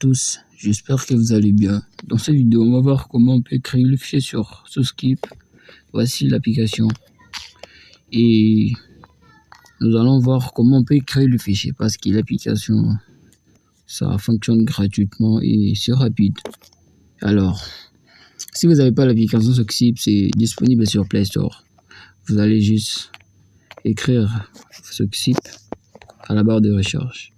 tous, j'espère que vous allez bien. Dans cette vidéo, on va voir comment on peut créer le fichier sur Soskip. Voici l'application. Et nous allons voir comment on peut créer le fichier parce que l'application, ça fonctionne gratuitement et c'est rapide. Alors, si vous n'avez pas l'application Soskip, c'est disponible sur Play Store. Vous allez juste écrire Soskip à la barre de recherche.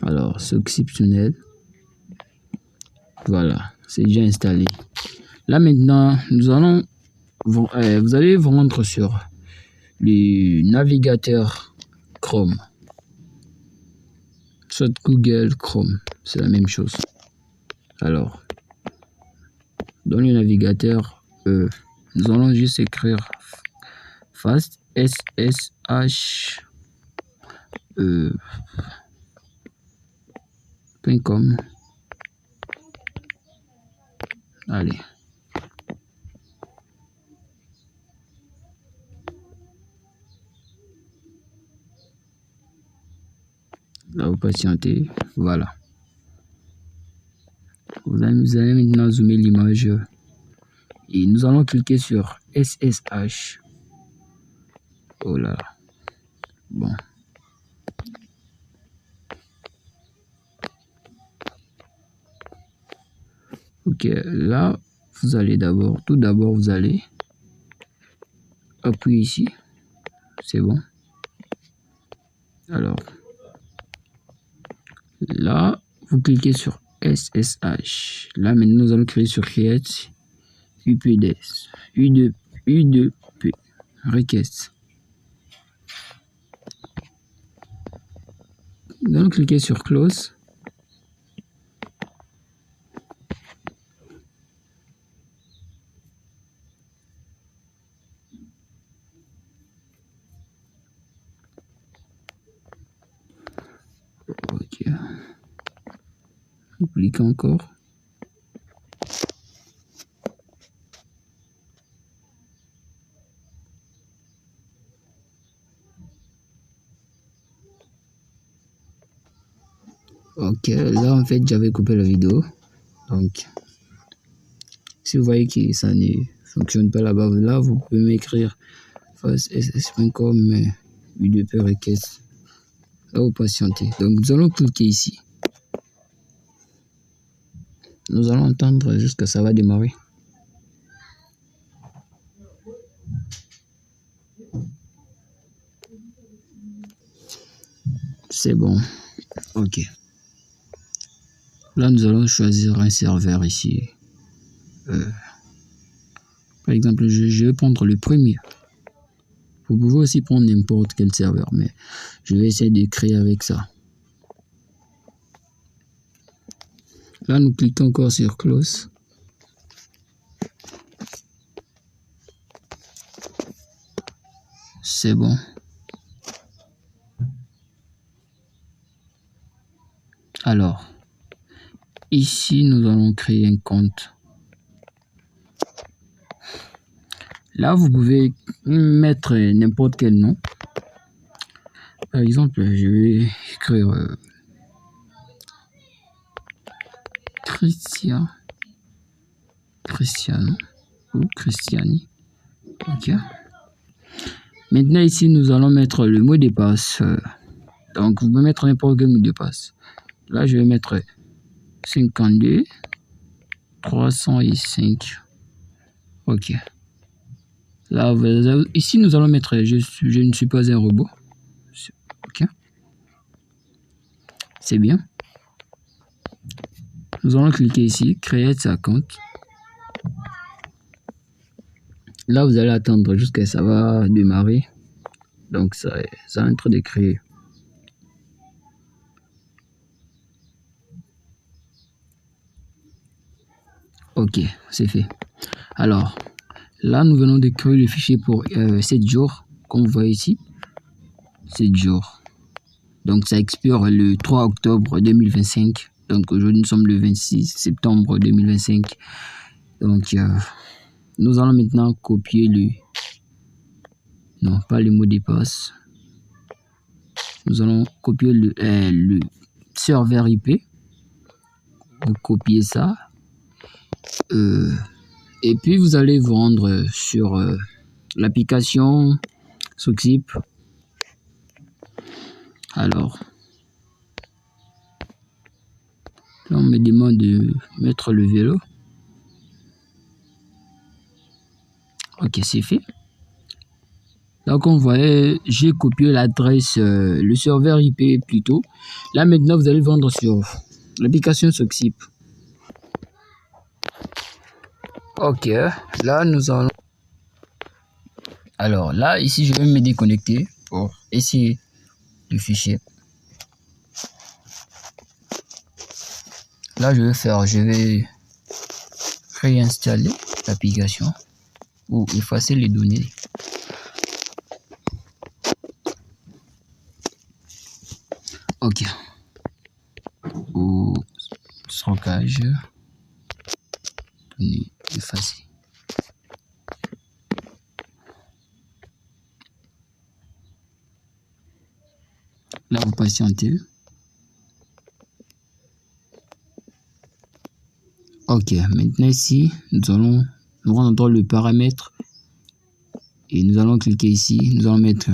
Alors, Soskip Tunnel. Voilà, c'est déjà installé. Là maintenant, vous allez vous rendre sur le navigateur Chrome. Soit Google Chrome, c'est la même chose. Alors, dans le navigateur, nous allons juste écrire fast .com. Allez. Là, vous patientez. Voilà. Vous allez maintenant zoomer l'image. Et nous allons cliquer sur SSH. Oh là. Bon. Ok, là, vous allez tout d'abord, vous allez appuyer ici. C'est bon. Alors, là, vous cliquez sur SSH. Là, maintenant, nous allons créer sur Create UPDS, U2P, request. Nous allons cliquer sur Close. Ok. Vous cliquez encore. Ok, là en fait j'avais coupé la vidéo. Donc, si vous voyez que ça ne fonctionne pas là-bas, là vous pouvez m'écrire fastss.com U2P request. Là vous patientez. Donc nous allons cliquer ici. Nous allons attendre jusqu'à ça va démarrer. C'est bon. Ok. Là, nous allons choisir un serveur ici. Par exemple, je vais prendre le premier. Vous pouvez aussi prendre n'importe quel serveur, mais je vais essayer de créer avec ça. Là, nous cliquons encore sur Close. C'est bon. Alors, ici, nous allons créer un compte. Là, vous pouvez mettre n'importe quel nom. Par exemple, je vais écrire Cristiano ou Cristiani. Ok. Maintenant, ici, nous allons mettre le mot de passe. Donc, vous pouvez mettre n'importe quel mot de passe. Là, je vais mettre 52 305. Ok. Là, ici, nous allons mettre je ne suis pas un robot. Ok. C'est bien. Nous allons cliquer ici, créer sa compte. Là, vous allez attendre jusqu'à ça va démarrer. Donc, ça est en train de créer. Ok, c'est fait. Alors, là, nous venons de créer le fichier pour 7 jours, comme vous voyez ici. 7 jours. Donc, ça expire le 3 octobre 2025. Donc, aujourd'hui, nous sommes le 26 septembre 2025. Donc, nous allons maintenant copier Non, pas le mot de passe. Nous allons copier le serveur IP. Vous copiez ça. Et puis vous allez vous rendre sur l'application Soxip. Alors, là on me demande de mettre le vélo. Ok, c'est fait. Donc on voyait, j'ai copié l'adresse, le serveur IP plutôt. Là maintenant vous allez vendre sur l'application Soxip. Ok, là nous allons. Alors là ici je vais me déconnecter pour essayer le fichier. Là je vais réinstaller l'application ou effacer les données. Ok. Au stockage, données effacées. Là vous patientez. Ok, maintenant ici nous allons nous rendre dans le paramètre et nous allons cliquer ici. Nous allons mettre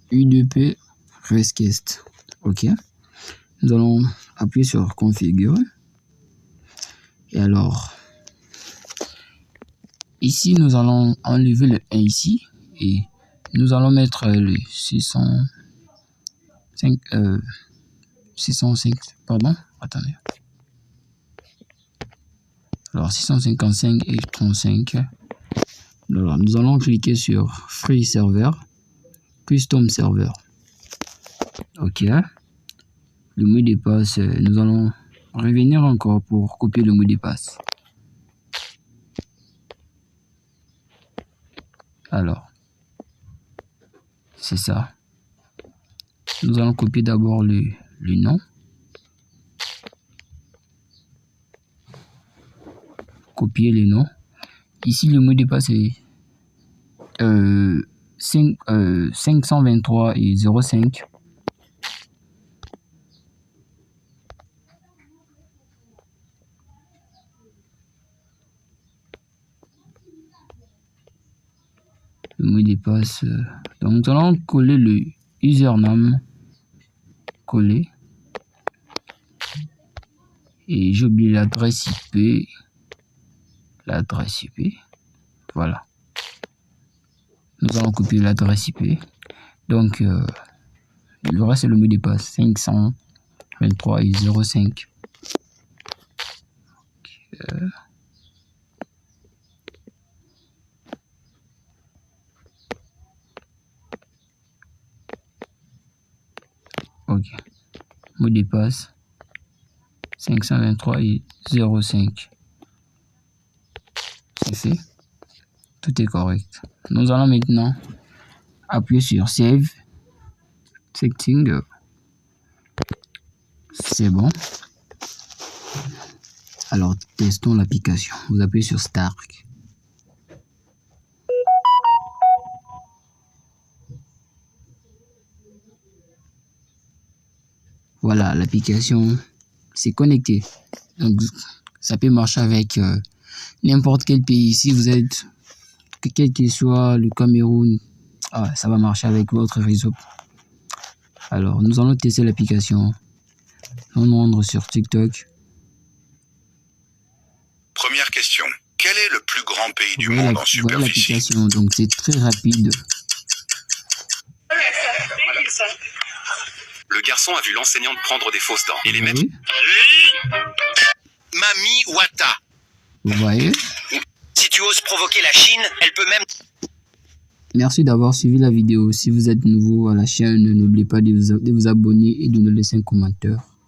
UDP request. Ok, nous allons appuyer sur configurer. Et alors ici nous allons enlever le 1 ici et nous allons mettre le 605 pardon, attendez. Alors 655 et 35. Alors nous allons cliquer sur Free Server, Custom Server. Ok. Le mot de passe, nous allons revenir encore pour copier le mot de passe. Alors, c'est ça. Nous allons copier d'abord le nom. Copier le nom. Ici, le mot de passe est 523 et 05. Le mot de passe. Donc, nous allons coller le username. Coller. Et j'ai oublié l'adresse IP. L'adresse IP. Voilà. Nous allons copier l'adresse IP. Donc, le reste, c'est le mot de passe. 523 et 05. Ok. Mot de passe 523 et 05. C'est fait. Tout est correct. Nous allons maintenant appuyer sur Save. Setting. C'est bon. Alors, testons l'application. Vous appuyez sur Start. Voilà, l'application s'est connectée. Donc, ça peut marcher avec n'importe quel pays. Si vous êtes, quel que soit le Cameroun, ça va marcher avec votre réseau. Alors, nous allons tester l'application. Nous allons rendre sur TikTok. Première question. Quel est le plus grand pays du monde en superficie? L'application, donc c'est très rapide. Le garçon a vu l'enseignante prendre des fausses dents et les mettre. Mami Wata. Vous voyez? Si tu oses provoquer la Chine, elle peut même... Merci d'avoir suivi la vidéo. Si vous êtes nouveau à la chaîne, n'oubliez pas de vous abonner et de nous laisser un commentaire.